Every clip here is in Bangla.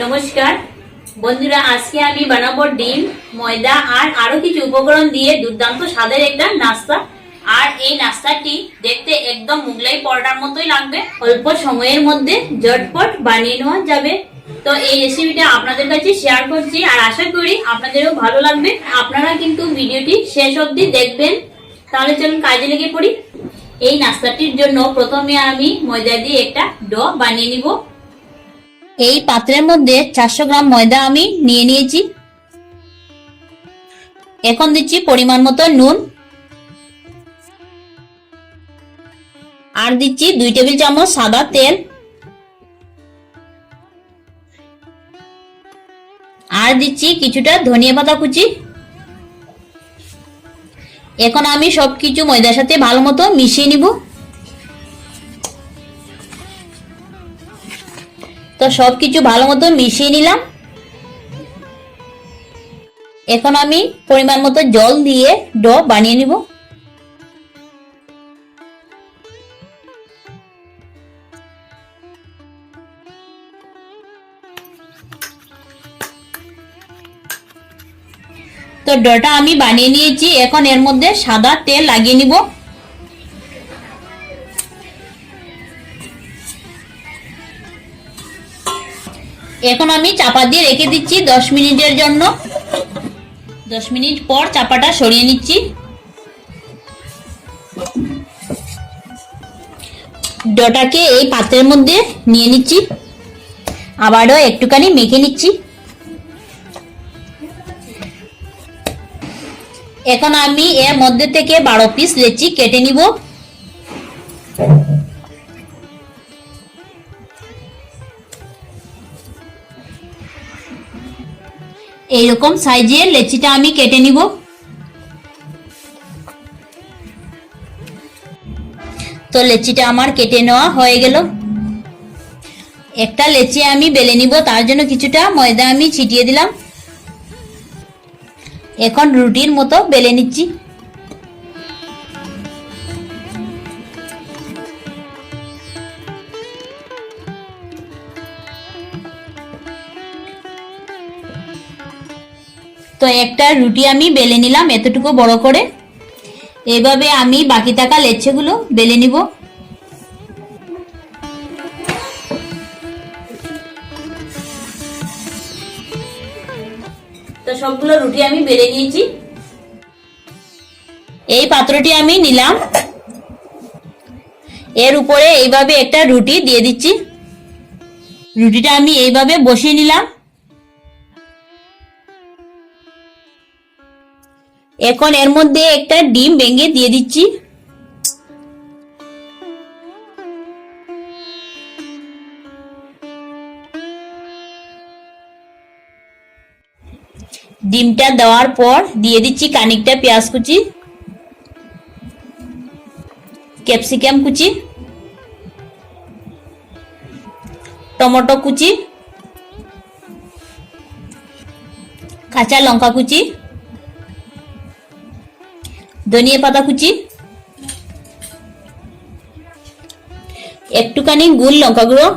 নমস্কার বন্ধুরা, আজকে আমি বানাবো ডিম, ময়দা আর আরো কিছু উপকরণ দিয়ে দুর্দান্ত স্বাদের একটা নাস্তা। আর এই নাস্তাটি দেখতে একদম মুগলাই পরোটার মতোই লাগবে। অল্প সময়ের মধ্যে ঝটপট বানিয়ে নেওয়া যাবে। তো এই রেসিপিটা আপনাদের কাছে শেয়ার করছি আর আশা করি আপনাদেরও ভালো লাগবে। আপনারা কিন্তু ভিডিওটি শেষ অবধি দেখবেন। তাহলে চলুন কাজে লেগে পড়ি। এই নাস্তাটির জন্য প্রথমে আমি ময়দা দিয়ে একটা ডো বানিয়ে নিব। এই পাত্রের মধ্যে 400 গ্রাম ময়দা আমি নিয়ে নিয়েছি। এখন দিচ্ছি পরিমাণ মতো নুন আর দিচ্ছি 2 টেবিল চামচ সাদা তেল আর দিচ্ছি কিছুটা ধনিয়া পাতা কুচি। এখন আমি সবকিছু ময়দার সাথে ভালো মতো মিশিয়ে নিব। তো সবকিছু ভালো মতো মিশিয়ে নিলাম। এখন আমি পরিমাণ মতো জল দিয়ে ডো বানিয়ে নিব। তো ডোটা আমি বানিয়ে নিয়েছি। এখন এর মধ্যে সাদা তেল লাগিয়ে নিব। এখন আমি চাপা দিয়ে রেখে দিচ্ছি 10 মিনিটের জন্য। 10 মিনিট পর চাপাটা সরিয়ে নিচ্ছি। ডোটাকে এই পাত্রের মধ্যে নিয়ে নিচ্ছি, আবারও একটুখানি মেখে নিচ্ছি। এখন আমি এর মধ্যে থেকে 12 পিস লেচি কেটে নিব। এইরকম সাইজের লেচিটা আমি কেটে নিব। তো লেচিটা আমার কেটে নেওয়া হয়ে গেল। একটা লেচি আমি বেলে নিব, তার জন্য কিছুটা ময়দা আমি ছিটিয়ে দিলাম। এখন রুটির মতো বেলে নিচ্ছি। তো একটা রুটি আমি বেলে নিলাম এতটুকু বড় করে। এইভাবে আমি বাকি থাকা লেচিগুলো বেলে নিব। তো সবগুলো রুটি আমি বেলে নিয়েছি। এই পাত্রটি আমি নিলাম, এর উপরে এইভাবে একটা রুটি দিয়ে দিচ্ছি। রুটিটা আমি এইভাবে বসিয়ে নিলাম। এখন এর মধ্যে একটা ডিম ভেঙে দিয়ে দিচ্ছি। ডিমটা দেওয়ার পর দিয়ে দিচ্ছি খানিকটা পেঁয়াজ কুচি, ক্যাপসিকাম কুচি, টমেটো কুচি, কাঁচা লঙ্কা কুচি, ধনিয়া পাতা কুচি, একটুখানি গুল লঙ্কা গুঁড়ো,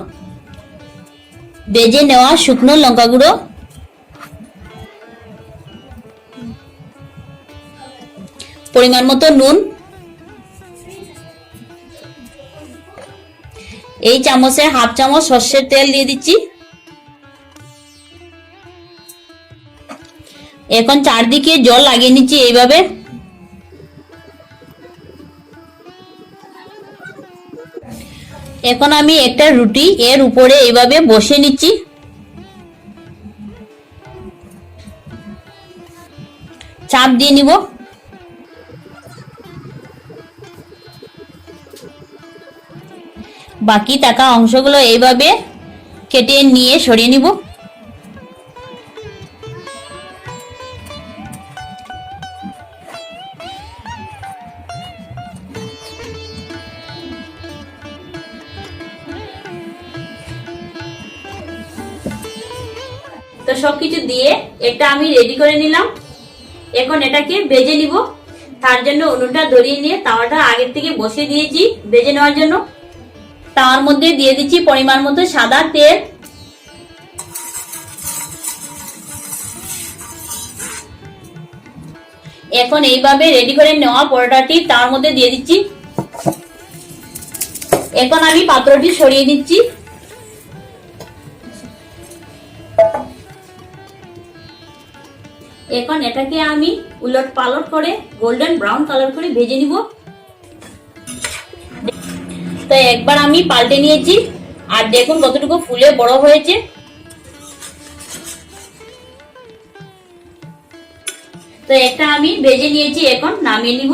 ভেজে নেওয়া শুকনো লঙ্কা গুঁড়ো, পরিমাণ মতো নুন, এই চামচে হাফ চামচ সর্ষের তেল দিয়ে দিচ্ছি। এখন চারদিকে জল লাগিয়ে নিচ্ছি এইভাবে। এখন আমি একটা রুটি এর উপরে এইভাবে বসিয়ে নিচ্ছি। চাপ দিয়ে নিব। বাকি থাকা অংশগুলো এইভাবে কেটে নিয়ে সরিয়ে নিব। তো সবকিছু দিয়ে এটা আমি রেডি করে নিলাম। এখন এটাকে ভেজে নিব। তার জন্য উনুনটা ধরিয়ে নিয়ে তাওয়াটা আগের থেকে বসিয়ে দিয়েছি ভেজে নেওয়ার জন্য। তাওয়ার মধ্যে দিয়ে দিচ্ছি পরিমাণ মতো সাদা তেল। এখন এইভাবে রেডি করে নেওয়া পরোটাটি তার মধ্যে দিয়ে দিচ্ছি। এখন আমি পাত্রটি সরিয়ে দিচ্ছি। এখন এটাকে আমি উলট পালট করে গোল্ডেন ব্রাউন কালার করে ভেজে নিব। তো একবার আমি পাল্টে নিয়েছি, আর দেখুন কতটুকু ফুলে বড় হয়েছে। তো একটা আমি ভেজে নিয়েছি, এখন নামিয়ে নিব।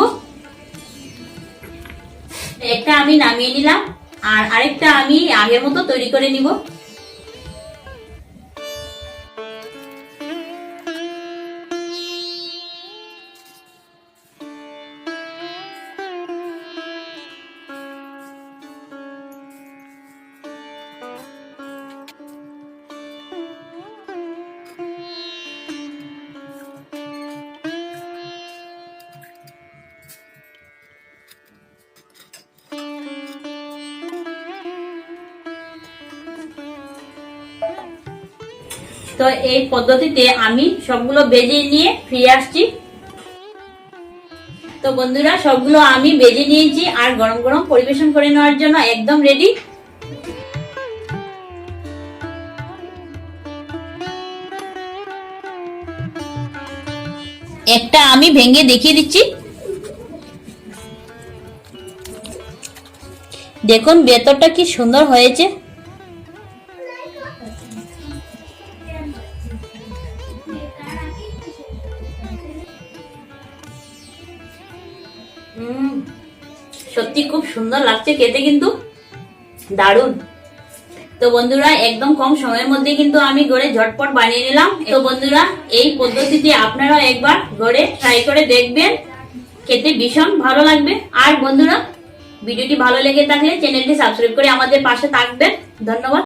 একটা আমি নামিয়ে নিলাম, আর আরেকটা আমি আগের মতো তৈরি করে নিব। তো এই পদ্ধতিতে আমি সবগুলো ভেজে নিয়ে ফিরে আসছি। তো বন্ধুরা, সবগুলো আমি ভেজে নিয়েছি, আর গরম গরম পরিবেশন করে নেওয়ার জন্য একদম রেডি। একটা আমি ভেঙে দেখিয়ে দিচ্ছি। দেখুন ভেতরটা কি সুন্দর হয়েছে। সত্যি খুব সুন্দর লাগছে খেতে, কিন্তু দারুণ। তো বন্ধুরা, একদম কম সময়ের মধ্যে কিন্তু আমি ঘরে ঝটপট বানিয়ে নিলাম। তো বন্ধুরা, এই পদ্ধতিতে আপনারা একবার ঘরে ট্রাই করে দেখবেন, খেতে ভীষণ ভালো লাগবে। আর বন্ধুরা, ভিডিওটি ভালো লেগে থাকলে চ্যানেলটি সাবস্ক্রাইব করে আমাদের পাশে থাকবেন। ধন্যবাদ।